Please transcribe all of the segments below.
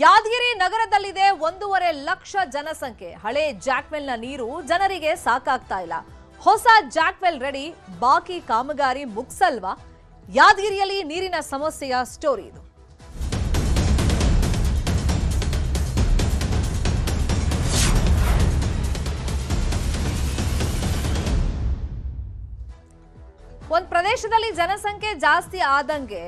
ಯಾದಗಿರಿ ನಗರದಲ್ಲಿದೆ 1.5 ಲಕ್ಷ ಜನಸಂಖ್ಯೆ. ಹಳೆ ಜಾಕ್ವೆಲ್ನ ನೀರು ಜನರಿಗೆ ಸಾಕಾಗ್ತಾ ಇಲ್ಲ. ಹೊಸ ಜಾಕ್ವೆಲ್ ರೆಡಿ, ಬಾಕಿ ಕಾಮಗಾರಿ ಮುಗಿಸಲ್ವಾ? ಯಾದಗಿರಿಯಲ್ಲಿ ನೀರಿನ ಸಮಸ್ಯೆಯ ಸ್ಟೋರಿ ಇದು. ಒಂದು ಪ್ರದೇಶದಲ್ಲಿ ಜನಸಂಖ್ಯೆ ಜಾಸ್ತಿ ಆದಂಗೆ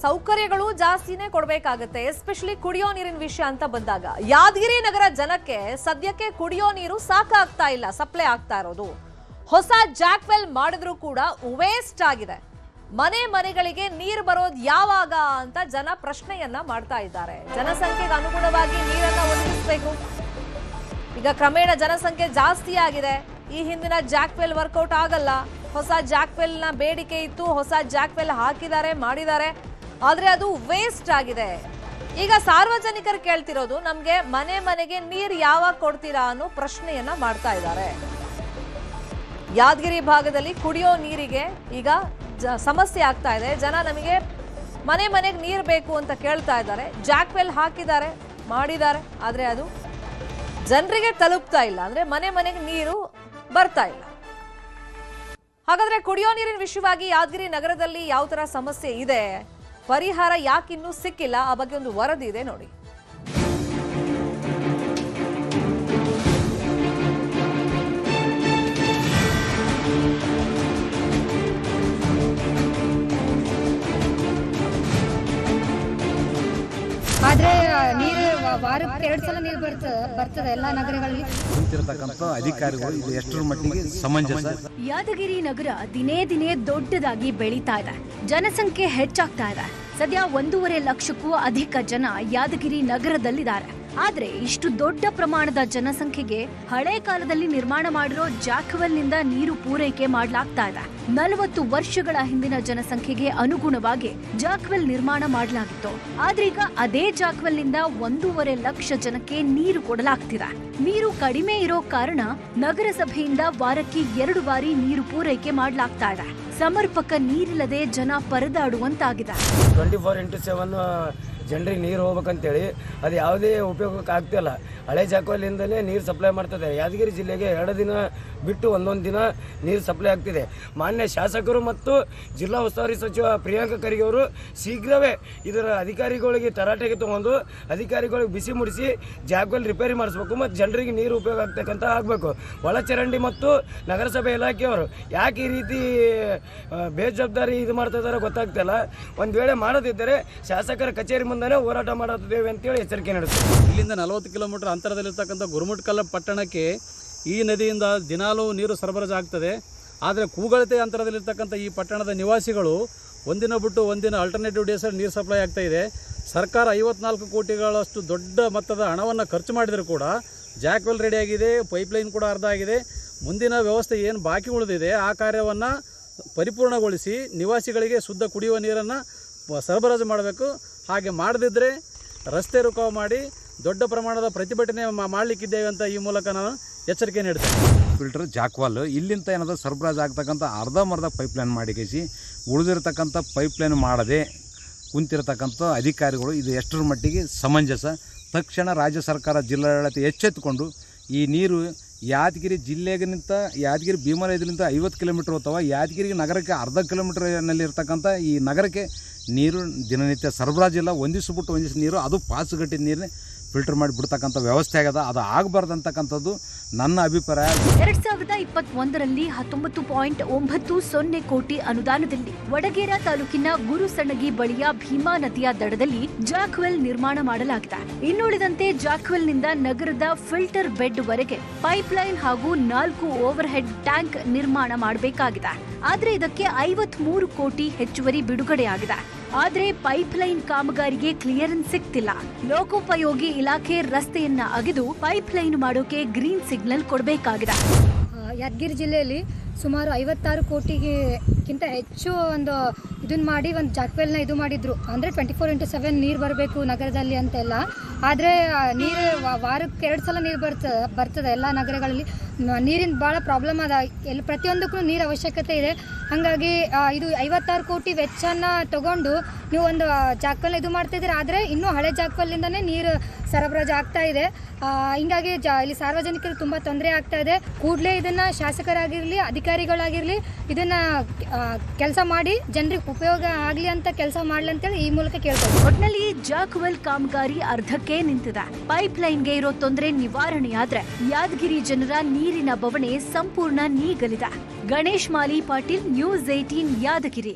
ಸೌಕರ್ಯಗಳು ಜಾಸ್ತಿನೇ ಕೊಡಬೇಕಾಗುತ್ತೆ. ಎಸ್ಪೆಷಲಿ ಕುಡಿಯೋ ನೀರಿನ ವಿಷಯ ಅಂತ ಬಂದಾಗ ಯಾದಗಿರಿ ನಗರ ಜನಕ್ಕೆ ಸದ್ಯಕ್ಕೆ ಕುಡಿಯೋ ನೀರು ಸಾಕಾಗ್ತಾ ಇಲ್ಲ, ಸಪ್ಲೈ ಆಗ್ತಾ ಇರೋದು. ಹೊಸ ಜಾಕ್ವೆಲ್ ಮಾಡಿದ್ರು ಕೂಡ ವೇಸ್ಟ್ ಆಗಿದೆ. ಮನೆಗಳಿಗೆ ನೀರು ಬರೋದು ಯಾವಾಗ ಅಂತ ಜನ ಪ್ರಶ್ನೆಯನ್ನ ಮಾಡ್ತಾ ಇದ್ದಾರೆ. ಜನಸಂಖ್ಯೆಗೆ ಅನುಗುಣವಾಗಿ ನೀರನ್ನ ಒದಗಿಸಬೇಕು. ಈಗ ಕ್ರಮೇಣ ಜನಸಂಖ್ಯೆ ಜಾಸ್ತಿ ಆಗಿದೆ. ಈ ಹಿಂದಿನ ಜಾಕ್ವೆಲ್ ವರ್ಕೌಟ್ ಆಗಲ್ಲ. ಹೊಸ ಜಾಕ್ವೆಲ್ನ ಬೇಡಿಕೆ ಇತ್ತು, ಹೊಸ ಜಾಕ್ವೆಲ್ ಹಾಕಿದ್ದಾರೆ, ಮಾಡಿದ್ದಾರೆ, ಆದ್ರೆ ಅದು ವೇಸ್ಟ್ ಆಗಿದೆ. ಈಗ ಸಾರ್ವಜನಿಕರು ಕೇಳ್ತಿರೋದು, ನಮ್ಗೆ ಮನೆಗೆ ನೀರು ಯಾವಾಗ ಕೊಡ್ತೀರಾ ಅನ್ನೋ ಪ್ರಶ್ನೆಯನ್ನ ಮಾಡ್ತಾ ಇದ್ದಾರೆ. ಯಾದಗಿರಿ ಭಾಗದಲ್ಲಿ ಕುಡಿಯೋ ನೀರಿಗೆ ಈಗ ಸಮಸ್ಯೆ ಆಗ್ತಾ ಇದೆ. ಜನ ನಮಗೆ ಮನೆಗೆ ನೀರು ಬೇಕು ಅಂತ ಕೇಳ್ತಾ ಇದ್ದಾರೆ. ಜಾಕ್ವೆಲ್ ಹಾಕಿದ್ದಾರೆ, ಮಾಡಿದ್ದಾರೆ, ಆದ್ರೆ ಅದು ಜನರಿಗೆ ತಲುಪ್ತಾ ಇಲ್ಲ. ಅಂದ್ರೆ ಮನೆಗೆ ನೀರು ಬರ್ತಾ ಇಲ್ಲ. ಹಾಗಾದ್ರೆ ಕುಡಿಯೋ ನೀರಿನ ವಿಷಯವಾಗಿ ಯಾದಗಿರಿ ನಗರದಲ್ಲಿ ಯಾವ ತರ ಸಮಸ್ಯೆ ಇದೆ, ಪರಿಹಾರ ಯಾಕಿನ್ನೂ ಸಿಕ್ಕಿಲ್ಲ, ಆ ಬಗ್ಗೆ ಒಂದು ವರದಿ ಇದೆ ನೋಡಿ. ಆದ್ರೆ ನೀರು ವಾರಕ್ಕೆ 2 ಸಲ ನೀರು ಬರ್ತದೆ ಎಲ್ಲಾ ನಗರಗಳಲ್ಲಿ. ಕುಂತಿರತಕ್ಕಂಥ ಅಧಿಕಾರಿಗಳು ಇದು ಎಷ್ಟರ ಮಟ್ಟಿಗೆ ಸಮಂಜಸ? ಯಾದಗಿರಿ ನಗರ ದಿನೇ ದೊಡ್ಡದಾಗಿ ಬೆಳೀತಾ ಇದೆ. ಜನಸಂಖ್ಯೆ ಹೆಚ್ಚಾಗ್ತಾ ಇದೆ. ಸದ್ಯ 1.5 ಲಕ್ಷಕ್ಕೂ ಅಧಿಕ ಜನ ಯಾದಗಿರಿ ನಗರದಲ್ಲಿದ್ದಾರೆ. ಆದ್ರೆ ಇಷ್ಟು ದೊಡ್ಡ ಪ್ರಮಾಣದ ಜನಸಂಖ್ಯೆಗೆ ಹಳೆ ಕಾಲದಲ್ಲಿ ನಿರ್ಮಾಣ ಮಾಡಿರೋ ಜಾಕ್ವೆಲ್ ನಿಂದ ನೀರು ಪೂರೈಕೆ ಮಾಡಲಾಗ್ತಾ ಇದೆ. 40 ವರ್ಷಗಳ ಹಿಂದಿನ ಜನಸಂಖ್ಯೆಗೆ ಅನುಗುಣವಾಗಿ ಜಾಕ್ವೆಲ್ ನಿರ್ಮಾಣ ಮಾಡಲಾಗಿತ್ತು. ಆದ್ರೆ ಈಗ ಅದೇ ಜಾಕ್ವೆಲ್ ನಿಂದ 1.5 ಲಕ್ಷ ಜನಕ್ಕೆ ನೀರು ಕೊಡಲಾಗ್ತಿದೆ. ನೀರು ಕಡಿಮೆ ಇರೋ ಕಾರಣ ನಗರಸಭೆಯಿಂದ ವಾರಕ್ಕೆ 2 ಬಾರಿ ನೀರು ಪೂರೈಕೆ ಮಾಡಲಾಗ್ತಾ ಇದೆ. ಸಮರ್ಪಕ ನೀರಿಲ್ಲದೆ ಜನ ಪರದಾಡುವಂತಾಗಿದೆ. 24x7 ಜನರಿಗೆ ನೀರು ಹೋಗ್ಬೇಕಂತೇಳಿ ಅದು ಯಾವುದೇ ಉಪಯೋಗಕ್ಕೆ ಆಗ್ತಿಲ್ಲ. ಹಳೆ ಜಾಕ್ವೆಲಿಂದಲೇ ನೀರು ಸಪ್ಲೈ ಮಾಡ್ತದೆ. ಯಾದಗಿರಿ ಜಿಲ್ಲೆಗೆ 2 ದಿನ ಬಿಟ್ಟು ಒಂದೊಂದು ದಿನ ನೀರು ಸಪ್ಲೈ ಆಗ್ತಿದೆ. ಮಾನ್ಯ ಶಾಸಕರು ಮತ್ತು ಜಿಲ್ಲಾ ಉಸ್ತುವಾರಿ ಸಚಿವ ಪ್ರಿಯಾಂಕ ಖರ್ಗೆ ಅವರು ಶೀಘ್ರವೇ ಇದರ ಅಧಿಕಾರಿಗಳಿಗೆ ತರಾಟೆಗೆ ತಗೊಂಡು ಅಧಿಕಾರಿಗಳಿಗೆ ಬಿಸಿ ಮುಡಿಸಿ ಜಾಕ್ವೆಲ್ ರಿಪೇರಿ ಮಾಡಿಸ್ಬೇಕು ಮತ್ತು ಜನರಿಗೆ ನೀರು ಉಪಯೋಗ ಆಗ್ತಕ್ಕಂಥ ಆಗಬೇಕು. ಒಳಚರಂಡಿ ಮತ್ತು ನಗರಸಭೆ ಇಲಾಖೆಯವರು ಯಾಕೆ ಈ ರೀತಿ ಬೇಜವಾಬ್ದಾರಿ ಇದು ಮಾಡ್ತಾ ಇದ್ದಾರೆ ಗೊತ್ತಾಗ್ತಿಲ್ಲ. ಒಂದು ವೇಳೆ ಮಾಡೋದಿದ್ದರೆ ಶಾಸಕರ ಕಚೇರಿ ಮುಂದೆ ಹೋರಾಟ ಮಾಡುತ್ತೇವೆ ಅಂತೇಳಿ ಎಚ್ಚರಿಕೆ ನೀಡುತ್ತೇವೆ. ಇಲ್ಲಿಂದ 40 ಕಿಲೋಮೀಟರ್ ಅಂತರದಲ್ಲಿರ್ತಕ್ಕಂಥ ಗುರುಮುಟ್ಕಲ್ಲ ಪಟ್ಟಣಕ್ಕೆ ಈ ನದಿಯಿಂದ ದಿನಾಲೂ ನೀರು ಸರಬರಾಜು ಆಗ್ತದೆ. ಆದರೆ ಕೂಗಳತೆ ಅಂತರದಲ್ಲಿರ್ತಕ್ಕಂಥ ಈ ಪಟ್ಟಣದ ನಿವಾಸಿಗಳು ಒಂದಿನ ಬಿಟ್ಟು ಒಂದಿನ ಆಲ್ಟರ್ನೇಟಿವ್ ಡೇಸಲ್ಲಿ ನೀರು ಸಪ್ಲೈ ಆಗ್ತಾ ಇದೆ. ಸರ್ಕಾರ 54 ಕೋಟಿಗಳಷ್ಟು ದೊಡ್ಡ ಮೊತ್ತದ ಹಣವನ್ನು ಖರ್ಚು ಮಾಡಿದರೂ ಕೂಡ ಜಾಕ್ವೆಲ್ ರೆಡಿಯಾಗಿದೆ, ಪೈಪ್ಲೈನ್ ಕೂಡ ಅರ್ಧ ಆಗಿದೆ. ಮುಂದಿನ ವ್ಯವಸ್ಥೆ ಏನು ಬಾಕಿ ಉಳಿದಿದೆ ಆ ಕಾರ್ಯವನ್ನು ಪರಿಪೂರ್ಣಗೊಳಿಸಿ ನಿವಾಸಿಗಳಿಗೆ ಶುದ್ಧ ಕುಡಿಯುವ ನೀರನ್ನು ಸರಬರಾಜು ಮಾಡಬೇಕು. ಹಾಗೆ ಮಾಡದಿದ್ದರೆ ರಸ್ತೆ ರುಕಾವು ಮಾಡಿ ದೊಡ್ಡ ಪ್ರಮಾಣದ ಪ್ರತಿಭಟನೆ ಮಾಡಲಿಕ್ಕಿದ್ದೇವೆ ಅಂತ ಈ ಮೂಲಕ ನಾನು ಎಚ್ಚರಿಕೆ ನೀಡ್ತೇನೆ. ಫಿಲ್ಟರ್ ಜಾಕ್ವಾಲ್ ಇಲ್ಲಿಂದ ಏನಾದರೂ ಸರಬರಾಜು ಆಗ್ತಕ್ಕಂಥ ಅರ್ಧಂಬರ್ಧ ಪೈಪ್ಲೈನ್ ಮಾಡಿಕೇಸಿ ಉಳಿದಿರತಕ್ಕಂಥ ಪೈಪ್ಲೈನ್ ಮಾಡದೆ ಕುಂತಿರತಕ್ಕಂಥ ಅಧಿಕಾರಿಗಳು ಇದು ಎಷ್ಟರ ಮಟ್ಟಿಗೆ ಸಮಂಜಸ? ತಕ್ಷಣ ರಾಜ್ಯ ಸರ್ಕಾರ ಜಿಲ್ಲಾಡಳಿತ ಎಚ್ಚೆತ್ತುಕೊಂಡು ಈ ನೀರು ಯಾದಗಿರಿ ಜಿಲ್ಲೆಗಿಂತ ಯಾದಗಿರಿ ಭೀಮರಾಯದಿಂದ 50 ಕಿಲೋಮೀಟ್ರ್ ಹೋಗ್ತಾವ, ಯಾದಗಿರಿ ನಗರಕ್ಕೆ ಅರ್ಧ ಕಿಲೋಮೀಟ್ರ್ನಲ್ಲಿರ್ತಕ್ಕಂಥ ಈ ನಗರಕ್ಕೆ ನೀರು ದಿನನಿತ್ಯ ಸರಬರಾಜಿಲ್ಲ. ಒಂದಿವ್ಸ ಬಿಟ್ಟು ಒಂದಿವ್ಸ ನೀರು, ಅದು ಪಾಸುಗಟ್ಟಿದ ನೀರನ್ನೇ ಫಿಲ್ಟರ್ ಮಾಡಿ ಬಿಡ್ತಕ್ಕಂಥ ವ್ಯವಸ್ಥೆ ಆಗದ. ಅದು ಆಗಬಾರ್ದಂತಕ್ಕಂಥದ್ದು ನನ್ನ ಅಭಿಪ್ರಾಯ. 2021ರಲ್ಲಿ 19.90 ಕೋಟಿ ಅನುದಾನದಲ್ಲಿ ವಡಗೇರ ತಾಲೂಕಿನ ಗುರುಸಣಗಿ ಬಳಿಯ ಭೀಮಾ ನದಿಯ ದಡದಲ್ಲಿ ಜಾಕ್ವೆಲ್ ನಿರ್ಮಾಣ ಮಾಡಲಾಗಿದೆ. ಇನ್ನುಳಿದಂತೆ ಜಾಕ್ವೆಲ್ ನಿಂದ ನಗರದ ಫಿಲ್ಟರ್ ಬೆಡ್ ವರೆಗೆ ಪೈಪ್ಲೈನ್ ಹಾಗೂ 4 ಓವರ್ ಹೆಡ್ ಟ್ಯಾಂಕ್ ನಿರ್ಮಾಣ ಮಾಡಬೇಕಾಗಿದೆ. ಆದ್ರೆ ಇದಕ್ಕೆ 53 ಕೋಟಿ ಹೆಚ್ಚುವರಿ ಬಿಡುಗಡೆಯಾಗಿದೆ. ಆದ್ರೆ ಪೈಪ್ಲೈನ್ ಕಾಮಗಾರಿಗೆ ಕ್ಲಿಯರೆನ್ಸ್ ಸಿಗ್ತಿಲ್ಲ. ಲೋಕೋಪಯೋಗಿ ಇಲಾಖೆ ರಸ್ತೆಯನ್ನ ಅಗೆದು ಪೈಪ್ಲೈನ್ ಮಾಡೋಕೆ ಗ್ರೀನ್ ಸಿಗ್ನಲ್ ಕೊಡಬೇಕಾಗಿದೆ. ಯಾದಗಿರಿ ಜಿಲ್ಲೆಯಲ್ಲಿ ಸುಮಾರು 56 ಕೋಟಿಗಿಂತ ಹೆಚ್ಚು ಇದನ್ನ ಮಾಡಿ ಒಂದು ಜಾಕ್ವೆಲ್ನ ಇದು ಮಾಡಿದ್ರು. ಅಂದರೆ 24x7 ನೀರು ಬರಬೇಕು ನಗರದಲ್ಲಿ ಅಂತೆಲ್ಲ. ಆದರೆ ನೀರು ವಾರಕ್ಕೆ 2 ಸಲ ನೀರು ಬರ್ತದೆ ಎಲ್ಲ ನಗರಗಳಲ್ಲಿ. ನೀರಿನ ಭಾಳ ಪ್ರಾಬ್ಲಮ್ ಅದ. ಪ್ರತಿಯೊಂದಕ್ಕೂ ನೀರು ಅವಶ್ಯಕತೆ ಇದೆ. ಹಾಗಾಗಿ ಇದು 56 ಕೋಟಿ ವೆಚ್ಚನ ತಗೊಂಡು ನೀವು ಒಂದು ಜಾಕ್ವೆಲ್ ಇದು ಮಾಡ್ತಾಯಿದ್ದೀರಿ, ಆದರೆ ಇನ್ನೂ ಹಳೆ ಜಾಕ್ವೆಲ್ಲಿಂದನೇ ನೀರು ಸರಬರಾಜು ಆಗ್ತಾ ಇದೆ. ಹಿಂಗಾಗಿ ಇಲ್ಲಿ ಸಾರ್ವಜನಿಕರಿಗೆ ತುಂಬ ತೊಂದರೆ ಆಗ್ತಾ ಇದೆ. ಕೂಡಲೇ ಇದನ್ನು ಶಾಸಕರಾಗಿರಲಿ ಅಧಿಕಾರಿಗಳಾಗಿರಲಿ ಇದನ್ನು ಕೆಲಸ ಮಾಡಿ ಜನರಿಗೆ ಉಪಯೋಗ ಆಗಲಿ ಅಂತ ಕೆಲಸ ಮಾಡಲಿ ಅಂತೇಳಿ ಈ ಮೂಲಕ ಕೇಳ್ತಾರೆ. ಒಟ್ನಲ್ಲಿ ಜಾಕ್ವೆಲ್ ಕಾಮಗಾರಿ ಅರ್ಧಕ್ಕೆ ನಿಂತಿದೆ. ಪೈಪ್ ಲೈನ್ಗೆ ಇರೋ ತೊಂದರೆ ನಿವಾರಣೆಯಾದ್ರೆ ಯಾದಗಿರಿ ಜನರ ನೀರಿನ ಬವಣೆ ಸಂಪೂರ್ಣ ನೀಗಲಿದೆ. ಗಣೇಶ್ ಮಾಲಿ ಪಾಟೀಲ್, ನ್ಯೂಸ್ 18 ಯಾದಗಿರಿ.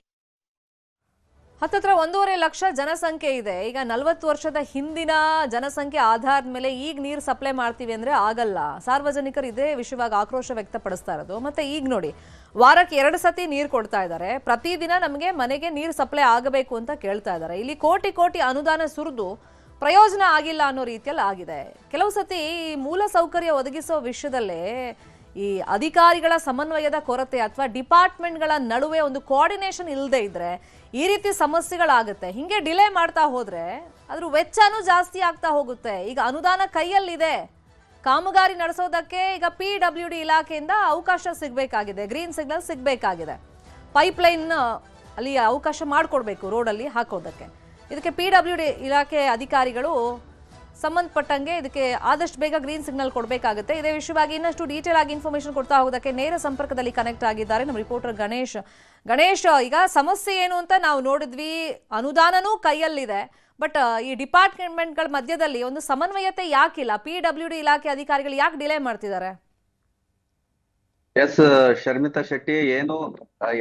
ಹತ್ತತ್ರ 1.5 ಲಕ್ಷ ಜನಸಂಖ್ಯೆ ಇದೆ. ಈಗ 40 ವರ್ಷದ ಹಿಂದಿನ ಜನಸಂಖ್ಯೆ ಆಧಾರದ ಮೇಲೆ ಈಗ ನೀರು ಸಪ್ಲೈ ಮಾಡ್ತೀವಿ ಅಂದ್ರೆ ಆಗಲ್ಲ. ಸಾರ್ವಜನಿಕರು ಇದೇ ವಿಷಯವಾಗಿ ಆಕ್ರೋಶ ವ್ಯಕ್ತಪಡಿಸ್ತಾ ಇರೋದು. ಮತ್ತೆ ಈಗ ನೋಡಿ, ವಾರಕ್ಕೆ 2 ಸತಿ ನೀರು ಕೊಡ್ತಾ ಇದ್ದಾರೆ. ಪ್ರತಿದಿನ ನಮಗೆ ಮನೆಗೆ ನೀರು ಸಪ್ಲೈ ಆಗಬೇಕು ಅಂತ ಕೇಳ್ತಾ ಇದ್ದಾರೆ. ಇಲ್ಲಿ ಕೋಟಿ ಕೋಟಿ ಅನುದಾನ ಸುರಿದು ಪ್ರಯೋಜನ ಆಗಿಲ್ಲ ಅನ್ನೋ ರೀತಿಯಲ್ಲಿ ಆಗಿದೆ. ಕೆಲವು ಸತಿ ಈ ಮೂಲ ಸೌಕರ್ಯ ಒದಗಿಸೋ ವಿಷಯದಲ್ಲೇ ಈ ಅಧಿಕಾರಿಗಳ ಸಮನ್ವಯದ ಕೊರತೆ ಅಥವಾ ಡಿಪಾರ್ಟ್ಮೆಂಟ್ಗಳ ನಡುವೆ ಒಂದು ಕೋಆರ್ಡಿನೇಷನ್ ಇಲ್ಲದೆ ಇದ್ರೆ ಈ ರೀತಿ ಸಮಸ್ಯೆಗಳಾಗುತ್ತೆ. ಹಿಂಗೆ ಡಿಲೇ ಮಾಡ್ತಾ ಹೋದ್ರೆ ಅದ್ರ ವೆಚ್ಚನೂ ಜಾಸ್ತಿ ಆಗ್ತಾ ಹೋಗುತ್ತೆ. ಈಗ ಅನುದಾನ ಕೈಯಲ್ಲಿದೆ, ಕಾಮಗಾರಿ ನಡೆಸೋದಕ್ಕೆ ಈಗ PWD ಇಲಾಖೆಯಿಂದ ಅವಕಾಶ ಸಿಗಬೇಕಾಗಿದೆ, ಗ್ರೀನ್ ಸಿಗ್ನಲ್ ಸಿಗಬೇಕಾಗಿದೆ, ಪೈಪ್ ಲೈನ್ ಅಲ್ಲಿ ಅವಕಾಶ ಮಾಡಿಕೊಡ್ಬೇಕು ರೋಡಲ್ಲಿ ಹಾಕೋದಕ್ಕೆ. ಇದಕ್ಕೆ PWD ಇಲಾಖೆ ಅಧಿಕಾರಿಗಳು ಸಂಬಂಧಪಟ್ಟಂಗೆ ಇದಕ್ಕೆ ಆದಷ್ಟು ಬೇಗ ಗ್ರೀನ್ ಸಿಗ್ನಲ್ ಕೊಡಬೇಕಾಗುತ್ತೆ. ಇದೇ ವಿಷಯವಾಗಿ ಇನ್ನಷ್ಟು ಡೀಟೇಲ್ ಆಗಿ ಇನ್ಫಾರ್ಮೇಶನ್ ಕೊಡ್ತಾ ಹೋಗೋದಕ್ಕೆ ನೇರ ಸಂಪರ್ಕದಲ್ಲಿ ಕನೆಕ್ಟ್ ಆಗಿದ್ದಾರೆ ನಮ್ಮ ರಿಪೋರ್ಟರ್ ಗಣೇಶ್. ಈಗ ಸಮಸ್ಯೆ ಏನು ಅಂತ ನಾವು ನೋಡಿದ್ವಿ, ಅನುದಾನನೂ ಕೈಯಲ್ಲಿದೆ, ಬಟ್ ಈ ಡಿಪಾರ್ಟ್ಮೆಂಟ್ಗಳ ಮಧ್ಯದಲ್ಲಿ ಒಂದು ಸಮನ್ವಯತೆ ಯಾಕಿಲ್ಲ? PWD ಇಲಾಖೆ ಅಧಿಕಾರಿಗಳು ಯಾಕೆ ಡಿಲೇ ಮಾಡ್ತಿದ್ದಾರೆ? ಎಸ್ ಶರ್ಮಿತಾ ಶೆಟ್ಟಿ, ಏನು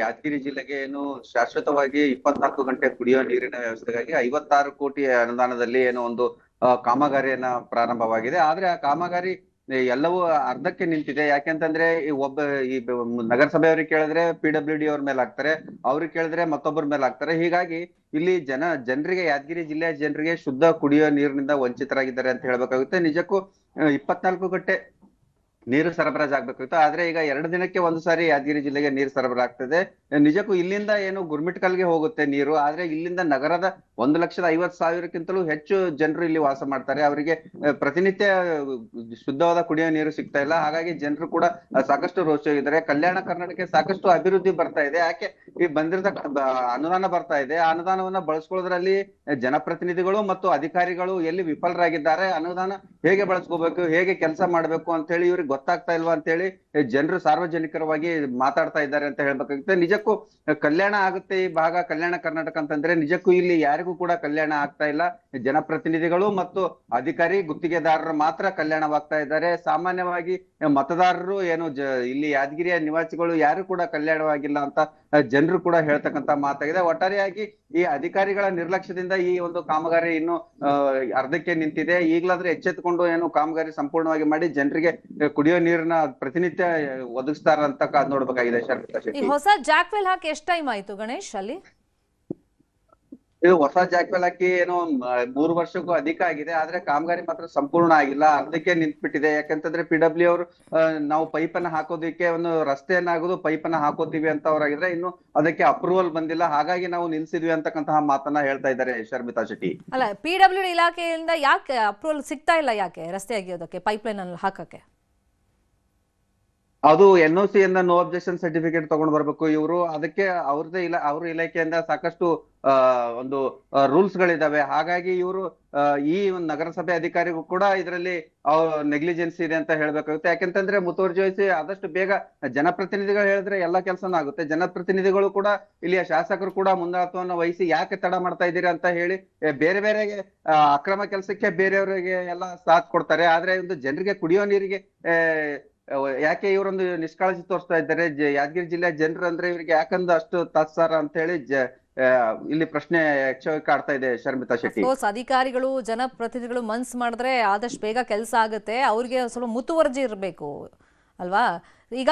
ಯಾದಗಿರಿ ಜಿಲ್ಲೆಗೆ ಏನು ಶಾಶ್ವತವಾಗಿ 24 ಗಂಟೆ ಕುಡಿಯುವ ನೀರಿನ ವ್ಯವಸ್ಥೆಗಾಗಿ 56 ಕೋಟಿ ಅನುದಾನದಲ್ಲಿ ಏನೋ ಒಂದು ಕಾಮಗಾರಿಯನ್ನ ಪ್ರಾರಂಭವಾಗಿದೆ. ಆದ್ರೆ ಆ ಕಾಮಗಾರಿ ಎಲ್ಲವೂ ಅರ್ಧಕ್ಕೆ ನಿಂತಿದೆ. ಯಾಕೆಂತಂದ್ರೆ ಈ ನಗರಸಭೆಯವ್ರಿಗೆ ಕೇಳಿದ್ರೆ PWD ಅವ್ರ ಮೇಲೆ ಹಾಕ್ತಾರೆ, ಅವ್ರಿಗೆ ಕೇಳಿದ್ರೆ ಮತ್ತೊಬ್ಬರ ಮೇಲೆ ಹಾಕ್ತಾರೆ. ಹೀಗಾಗಿ ಇಲ್ಲಿ ಜನರಿಗೆ, ಯಾದಗಿರಿ ಜಿಲ್ಲೆಯ ಜನರಿಗೆ ಶುದ್ಧ ಕುಡಿಯುವ ನೀರಿನಿಂದ ವಂಚಿತರಾಗಿದ್ದಾರೆ ಅಂತ ಹೇಳ್ಬೇಕಾಗುತ್ತೆ. ನಿಜಕ್ಕೂ 24 ಗಂಟೆ ನೀರು ಸರಬರಾಜು ಆಗ್ಬೇಕಾಗಿತ್ತು. ಆದ್ರೆ ಈಗ 2 ದಿನಕ್ಕೆ ಒಂದು ಸಾರಿ ಯಾದಗಿರಿ ಜಿಲ್ಲೆಗೆ ನೀರು ಸರಬರಾಜು ಆಗ್ತದೆ. ನಿಜಕ್ಕೂ ಇಲ್ಲಿಂದ ಏನು ಗುರ್ಮಿಟ್ಕಲ್ಗೆ ಹೋಗುತ್ತೆ ನೀರು, ಆದ್ರೆ ಇಲ್ಲಿಂದ ನಗರದ 1,50,000ಕ್ಕಿಂತಲೂ ಹೆಚ್ಚು ಜನರು ಇಲ್ಲಿ ವಾಸ ಮಾಡ್ತಾರೆ. ಅವರಿಗೆ ಪ್ರತಿನಿತ್ಯ ಶುದ್ಧವಾದ ಕುಡಿಯುವ ನೀರು ಸಿಗ್ತಾ ಇಲ್ಲ. ಹಾಗಾಗಿ ಜನರು ಕೂಡ ಸಾಕಷ್ಟು ರೋಷವಾಗಿದ್ದಾರೆ. ಕಲ್ಯಾಣ ಕರ್ನಾಟಕಕ್ಕೆ ಸಾಕಷ್ಟು ಅಭಿವೃದ್ಧಿ ಬರ್ತಾ ಇದೆ. ಯಾಕೆ ಈ ಬಂದಿರತಕ್ಕ ಅನುದಾನ ಬರ್ತಾ ಇದೆ, ಆ ಅನುದಾನವನ್ನ ಬಳಸ್ಕೊಳ್ಳೋದ್ರಲ್ಲಿ ಜನಪ್ರತಿನಿಧಿಗಳು ಮತ್ತು ಅಧಿಕಾರಿಗಳು ಎಲ್ಲಿ ವಿಫಲರಾಗಿದ್ದಾರೆ, ಅನುದಾನ ಹೇಗೆ ಬಳಸ್ಕೋಬೇಕು, ಹೇಗೆ ಕೆಲಸ ಮಾಡ್ಬೇಕು ಅಂತ ಹೇಳಿ ಇವ್ರಿಗೆ ಗೊತ್ತಾಗ್ತಾ ಇಲ್ವಾ ಅಂತ ಹೇಳಿ ಜನರು ಸಾರ್ವಜನಿಕರವಾಗಿ ಮಾತಾಡ್ತಾ ಇದ್ದಾರೆ ಅಂತ ಹೇಳ್ಬೇಕಾಗುತ್ತೆ. ನಿಜಕ್ಕೂ ಕಲ್ಯಾಣ ಆಗುತ್ತೆ ಈ ಭಾಗ, ಕಲ್ಯಾಣ ಕರ್ನಾಟಕ ಅಂತಂದ್ರೆ ನಿಜಕ್ಕೂ ಇಲ್ಲಿ ಯಾರಿಗೂ ಕೂಡ ಕಲ್ಯಾಣ ಆಗ್ತಾ ಇಲ್ಲ. ಜನಪ್ರತಿನಿಧಿಗಳು ಮತ್ತು ಅಧಿಕಾರಿ ಗುತ್ತಿಗೆದಾರರು ಮಾತ್ರ ಕಲ್ಯಾಣವಾಗ್ತಾ ಇದ್ದಾರೆ. ಸಾಮಾನ್ಯವಾಗಿ ಮತದಾರರು ಏನು ಇಲ್ಲಿ ಯಾದಗಿರಿಯ ನಿವಾಸಿಗಳು ಯಾರು ಕೂಡ ಕಲ್ಯಾಣವಾಗಿಲ್ಲ ಅಂತ ಜನರು ಕೂಡ ಹೇಳ್ತಕ್ಕಂತ ಮಾತಾಗಿದೆ. ಒಟ್ಟಾರೆಯಾಗಿ ಈ ಅಧಿಕಾರಿಗಳ ನಿರ್ಲಕ್ಷ್ಯದಿಂದ ಈ ಒಂದು ಕಾಮಗಾರಿ ಇನ್ನು ಅರ್ಧಕ್ಕೆ ನಿಂತಿದೆ. ಈಗಲಾದ್ರೆ ಎಚ್ಚೆತ್ತುಕೊಂಡು ಏನು ಕಾಮಗಾರಿ ಸಂಪೂರ್ಣವಾಗಿ ಮಾಡಿ ಜನರಿಗೆ ಕುಡಿಯೋ ನೀರಿನ ಪ್ರತಿನಿತ್ಯ ಒದಗಿಸ್ತಾರ ಅಂತ ಕಾದ್ ನೋಡ್ಬೇಕಾಗಿದೆ. ಶರ್ಮಿತಾ ಶೆಟ್ಟಿ, ಹೊಸ ಜಾಕ್ವೆಲ್ ಹಾಕಿ ಎಷ್ಟು ಟೈಮ್ ಆಯ್ತು ಗಣೇಶ್ ಅಲ್ಲಿ? ಇದು ಹೊಸ ಜಾಕ್ವೆಲ್ ಹಾಕಿ ಏನೋ 3 ವರ್ಷಕ್ಕೂ ಅಧಿಕ ಆಗಿದೆ. ಆದ್ರೆ ಕಾಮಗಾರಿ ಮಾತ್ರ ಸಂಪೂರ್ಣ ಆಗಿಲ್ಲ, ಅರ್ಧಕ್ಕೆ ನಿಂತ್ಬಿಟ್ಟಿದೆ. ಯಾಕಂತಂದ್ರೆ PWD ಅವರು ನಾವು ಪೈಪ್ ಅನ್ನ ಹಾಕೋದಿಕ್ಕೆ ಒಂದು ರಸ್ತೆಯನ್ನಾಗೋದು ಪೈಪ್ ಅನ್ನ ಹಾಕೋತೀವಿ ಅಂತ ಅವ್ರಾಗಿದ್ರೆ ಇನ್ನು ಅದಕ್ಕೆ ಅಪ್ರೂವಲ್ ಬಂದಿಲ್ಲ, ಹಾಗಾಗಿ ನಾವು ನಿಲ್ಸಿದ್ವಿ ಅಂತಕ್ಕಂತಹ ಮಾತನ್ನ ಹೇಳ್ತಾ ಇದ್ದಾರೆ ಶರ್ಮಿತಾ ಶೆಟ್ಟಿ. ಅಲ್ಲ, PWD ಇಲಾಖೆಯಿಂದ ಯಾಕೆ ಅಪ್ರೂವಲ್ ಸಿಗ್ತಾ ಇಲ್ಲ? ಯಾಕೆ ರಸ್ತೆ ಆಗಿರೋದಕ್ಕೆ, ಪೈಪ್ ಲೈನ್ ಅಲ್ಲಿ ಹಾಕಕ್ಕೆ? ಅದು NOC ಇಂದ ನೋ ಅಬ್ಜೆಕ್ಷನ್ ಸರ್ಟಿಫಿಕೇಟ್ ತಗೊಂಡ್ ಬರ್ಬೇಕು ಇವರು. ಅದಕ್ಕೆ ಅವ್ರ ಇಲಾಖೆಯಿಂದ ಸಾಕಷ್ಟು ಒಂದು ರೂಲ್ಸ್ ಗಳಿದಾವೆ. ಹಾಗಾಗಿ ಇವರು ಈ ಒಂದು ನಗರಸಭೆ ಅಧಿಕಾರಿಗೂ ಕೂಡ ಇದರಲ್ಲಿ ನೆಗ್ಲಿಜೆನ್ಸಿ ಇದೆ ಅಂತ ಹೇಳ್ಬೇಕಾಗುತ್ತೆ. ಯಾಕೆಂತಂದ್ರೆ ಮುತುವರ್ಜಿ ವಹಿಸಿ ಆದಷ್ಟು ಬೇಗ ಜನಪ್ರತಿನಿಧಿಗಳು ಹೇಳಿದ್ರೆ ಎಲ್ಲಾ ಕೆಲಸನೂ ಆಗುತ್ತೆ. ಜನಪ್ರತಿನಿಧಿಗಳು ಕೂಡ ಇಲ್ಲಿಯ ಶಾಸಕರು ಕೂಡ ಮುಂದಾಳತ್ವವನ್ನು ವಹಿಸಿ ಯಾಕೆ ತಡ ಮಾಡ್ತಾ ಇದ್ದೀರಾ ಅಂತ ಹೇಳಿ ಬೇರೆ ಬೇರೆ ಅಕ್ರಮ ಕೆಲಸಕ್ಕೆ ಬೇರೆಯವರಿಗೆ ಎಲ್ಲ ಸಾಥ್ ಕೊಡ್ತಾರೆ. ಆದ್ರೆ ಒಂದು ಜನರಿಗೆ ಕುಡಿಯೋ ನೀರಿಗೆ ಯಾಕೆ ಇವರೊಂದು ನಿಷ್ಕಾಳಜಿ ತೋರಿಸ್ತಾ ಇದ್ದಾರೆ? ಯಾದಗಿರಿ ಜಿಲ್ಲೆಯ ಜನರು ಅಂದ್ರೆ ಇವ್ರಿಗೆ ಯಾಕಂದ್ರೆ ಅಷ್ಟು ತಾತ್ಸಾರ ಅಂತ ಹೇಳಿ ಇಲ್ಲಿ ಪ್ರಶ್ನೆ ಕಾಡ್ತಾ ಇದೆ ಶರ್ಮಿತಾ ಶೆಟ್ಟಿ. ಅಧಿಕಾರಿಗಳು ಜನಪ್ರತಿನಿಧಿಗಳು ಮನ್ಸ್ ಮಾಡಿದ್ರೆ ಆದಷ್ಟು ಬೇಗ ಕೆಲಸ ಆಗುತ್ತೆ. ಅವ್ರಿಗೆ ಸ್ವಲ್ಪ ಮುತುವರ್ಜಿ ಇರಬೇಕು ಅಲ್ವಾ? ಈಗ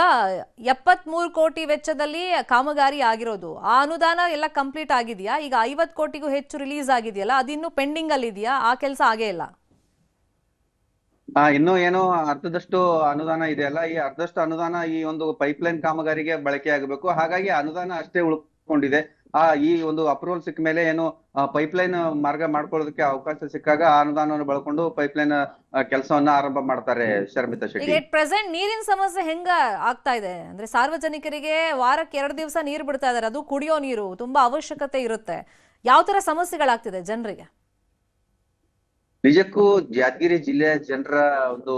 73 ಕೋಟಿ ವೆಚ್ಚದಲ್ಲಿ ಕಾಮಗಾರಿ ಆಗಿರೋದು, ಆ ಅನುದಾನ ಎಲ್ಲ ಕಂಪ್ಲೀಟ್ ಆಗಿದೆಯಾ? ಈಗ 50 ಕೋಟಿಗೂ ಹೆಚ್ಚು ರಿಲೀಸ್ ಆಗಿದೆಯಲ್ಲ, ಅದಿನ್ನೂ ಪೆಂಡಿಂಗ್ ಅಲ್ಲಿ ಇದೆಯಾ? ಆ ಕೆಲಸ ಆಗೇ ಇಲ್ಲ. ಇನ್ನು ಏನೋ ಅರ್ಧದಷ್ಟು ಅನುದಾನ ಇದೆಯಲ್ಲ, ಈ ಅರ್ಧದಷ್ಟು ಅನುದಾನ ಈ ಒಂದು ಪೈಪ್ಲೈನ್ ಕಾಮಗಾರಿಗೆ ಬಳಕೆ ಆಗಬೇಕು. ಹಾಗಾಗಿ ಅನುದಾನ ಅಷ್ಟೇ ಉಳ್ಕೊಂಡಿದೆ. ಈ ಒಂದು ಅಪ್ರೂವಲ್ ಸಿಕ್ಕ ಮೇಲೆ ಏನು ಪೈಪ್ಲೈನ್ ಮಾರ್ಗ ಮಾಡ್ಕೊಳ್ಳೋದಕ್ಕೆ ಅವಕಾಶ ಸಿಕ್ಕಾಗ ಆ ಅನುದಾನವನ್ನು ಬಳಕೊಂಡು ಪೈಪ್ಲೈನ್ ಕೆಲಸವನ್ನ ಆರಂಭ ಮಾಡ್ತಾರೆ ಶರ್ಮಿತಾ ಈಗ ಶೆಟ್ಟಿ. ಎಟ್ ಪ್ರೆಸೆಂಟ್ ನೀರಿನ ಸಮಸ್ಯೆ ಹೆಂಗ ಆಗ್ತಾ ಇದೆ ಅಂದ್ರೆ ಸಾರ್ವಜನಿಕರಿಗೆ ವಾರಕ್ಕೆ 2 ದಿವಸ ನೀರು ಬಿಡ್ತಾ ಇದಾರೆ, ಅದು ಕುಡಿಯೋ ನೀರು ತುಂಬಾ ಅವಶ್ಯಕತೆ ಇರುತ್ತೆ. ಯಾವ ತರ ಸಮಸ್ಯೆಗಳಾಗ್ತಿದೆ ಜನರಿಗೆ? ನಿಜಕ್ಕೂ ಯಾದಗಿರಿ ಜಿಲ್ಲೆಯ ಜನರ ಒಂದು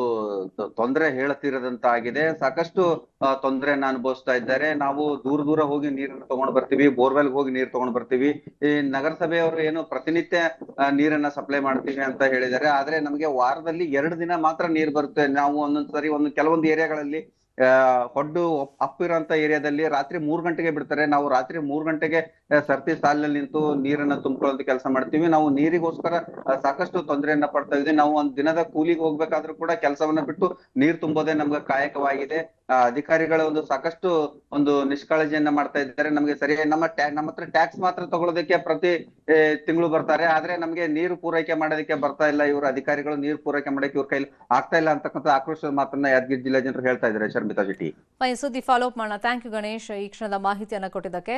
ತೊಂದರೆ ಹೇಳತಿರದಂತ ಆಗಿದೆ. ಸಾಕಷ್ಟು ತೊಂದರೆಯನ್ನ ಅನುಭವಿಸ್ತಾ ಇದ್ದಾರೆ. ನಾವು ದೂರ ಹೋಗಿ ನೀರನ್ನು ತಗೊಂಡ್ ಬರ್ತೀವಿ, ಬೋರ್ವೆಲ್ ಹೋಗಿ ನೀರು ತಗೊಂಡ್ ಬರ್ತೀವಿ. ಈ ನಗರಸಭೆಯವರು ಏನು ಪ್ರತಿನಿತ್ಯ ನೀರನ್ನ ಸಪ್ಲೈ ಮಾಡ್ತೀವಿ ಅಂತ ಹೇಳಿದ್ದಾರೆ. ಆದ್ರೆ ನಮಗೆ ವಾರದಲ್ಲಿ 2 ದಿನ ಮಾತ್ರ ನೀರು ಬರುತ್ತೆ. ನಾವು ಒಂದೊಂದ್ಸರಿ ಕೆಲವೊಂದು ಏರಿಯಾಗಳಲ್ಲಿ ಹೊಡ್ಡು ಅಪ್ಪಿರೋಂತ ಏರಿಯಾದಲ್ಲಿ ರಾತ್ರಿ 3 ಗಂಟೆಗೆ ಬಿಡ್ತಾರೆ. ನಾವು ರಾತ್ರಿ 3 ಗಂಟೆಗೆ ಸರ್ತಿ ಸಾಲಿನಲ್ಲಿ ನಿಂತು ನೀರನ್ನ ತುಂಬಿಕೊಳ್ಳುವಂತ ಕೆಲಸ ಮಾಡ್ತೀವಿ. ನಾವು ನೀರಿಗೋಸ್ಕರ ಸಾಕಷ್ಟು ತೊಂದರೆಯನ್ನ ಪಡ್ತಾ ಇದ್ವಿ. ನಾವು ಒಂದ್ ದಿನದ ಕೂಲಿಗೆ ಹೋಗ್ಬೇಕಾದ್ರೂ ಕೂಡ ಕೆಲಸವನ್ನ ಬಿಟ್ಟು ನೀರ್ ತುಂಬೋದೇ ನಮ್ಗೆ ಕಾಯಕವಾಗಿದೆ. ಅಧಿಕಾರಿಗಳ ಸಾಕಷ್ಟು ನಿಷ್ಕಾಳಜಿಯನ್ನ ಮಾಡ್ತಾ ಇದ್ದಾರೆ. ನಮ್ಗೆ ಸರಿಯಾಗಿ ನಮ್ಮ ಹತ್ರ ಟ್ಯಾಕ್ಸ್ ಮಾತ್ರ ತಗೊಳ್ಳೋದಕ್ಕೆ ಪ್ರತಿ ತಿಂಗಳು ಬರ್ತಾರೆ. ಆದ್ರೆ ನಮ್ಗೆ ನೀರು ಪೂರೈಕೆ ಮಾಡೋದಕ್ಕೆ ಬರ್ತಾ ಇಲ್ಲ. ಇವರು ಅಧಿಕಾರಿಗಳು ನೀರು ಪೂರೈಕೆ ಮಾಡಕ್ಕೆ ಇವ್ರ ಕೈಲಿ ಆಗ್ತಾ ಇಲ್ಲ ಅಂತಕ್ಕಂಥ ಆಕ್ರೋಶದ ಮಾತನ್ನ ಯಾದಗಿರಿ ಜಿಲ್ಲಾ ಜನರು ಹೇಳ್ತಾ ಇದ್ದಾರೆ. ಶರ್ಮಿತಾ ಶೆಟ್ಟಿ, ಸುದ್ದಿ ಫಾಲೋ ಅಪ್ ಮಾಡೋಣ. ಥ್ಯಾಂಕ್ ಯು ಗಣೇಶ್, ಈ ಕ್ಷಣದ ಮಾಹಿತಿಯನ್ನ ಕೊಟ್ಟಿದ್ದಕ್ಕೆ.